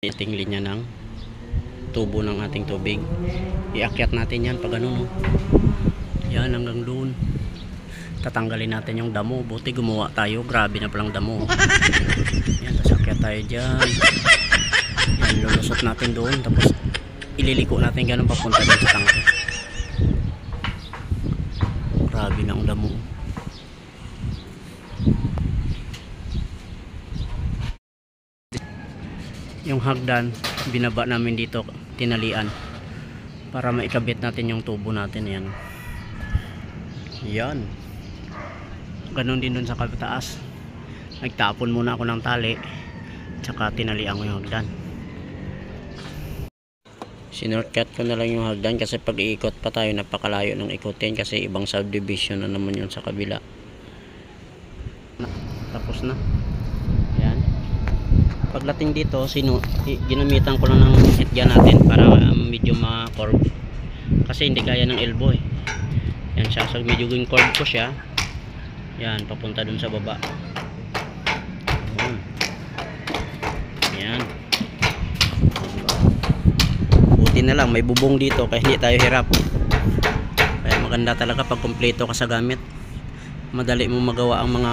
Ating linya ng tubo ng ating tubig. Iakyat natin yan pag ano, no? Yan hanggang doon. Tatanggalin natin yung damo. Buti gumawa tayo, grabe na palang damo. Yan, tapos akyat tayo dyan. Yan, lulusot natin doon. Tapos ililiko natin ganun papunta doon sa tangke. Grabe na ang damo. Yung hagdan binaba namin dito, tinalian para maikabit natin yung tubo natin. Yan, ganun din dun sa kabitaas. Nagtapon muna ako ng tali, tsaka tinalian ko yung hagdan. Sinortcut ko na lang yung hagdan kasi pag iikot pa tayo napakalayo ng ikutin kasi ibang subdivision na naman yun sa kabila. Tapos na. Pagdating dito, ginamitan ko lang ng hitya natin para medyo ma-curve. Kasi hindi kaya ng elbow eh. Yan siya. So medyo yung curve ko siya. Yan, papunta dun sa baba. Yan. Buti na lang, may bubong dito kaya hindi tayo hirap. Kaya maganda talaga pag kumpleto ka sa gamit. Madali mo magawa ang mga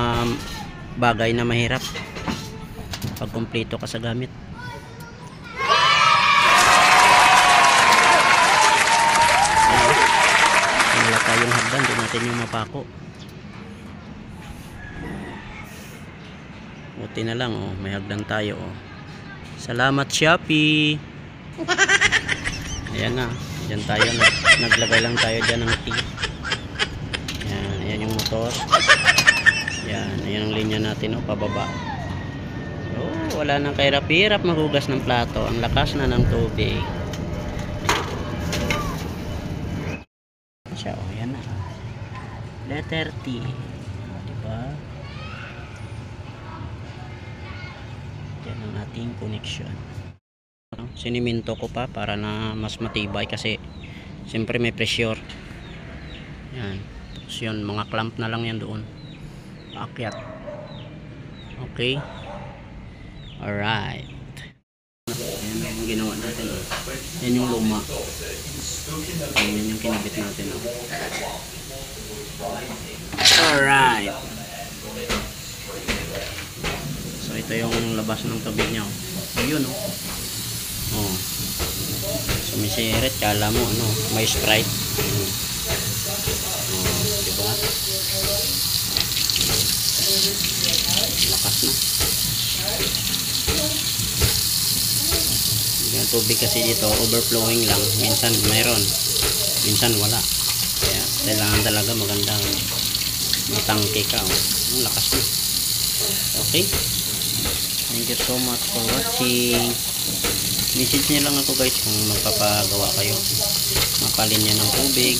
bagay na mahirap pag kumpleto ka sa gamit. Wala tayong hagdan, doon natin yung mapako. Buti na lang, oh, may hagdan tayo. Oh. Salamat Shopee. Ayan na, dyan tayo, naglagay lang tayo dyan ng T. Ayan, ayan yung motor. Ayan, ayan ang linya natin, oh, pababa. Oh, wala nang kahirap-hirap maghugas ng plato. Ang lakas na ng tubig. Siya, oh, yan na. Letter T. Diba? Yan ang ating connection. Siniminto ko pa para na mas matibay kasi siyempre may pressure. Yan. Tapos yun, mga clamp na lang yan doon. Paakyat. Okay. Alright. Ayan yung ginawa natin. Yan yung luma. Ayan yung kinabit natin. Alright. So ito yung labas ng tubig niya. Ayun oh. Oh. Sumisirit. Kala mo ano, may Sprite. Oh, diba? Lakas na. Yung tubig kasi dito overflowing lang, minsan mayroon, minsan wala, kaya kailangan talaga magandang matangke ka. Ang lakas na. Okay, thank you so much for watching. Message nyo lang ako guys kung magpapagawa kayo, mapalinya ng tubig,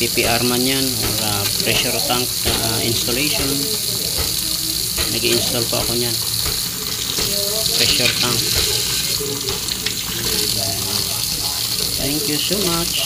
PPR man yan or pressure tank installation. Nag-i-install pa ako nyan, pressure tank. Thank you so much.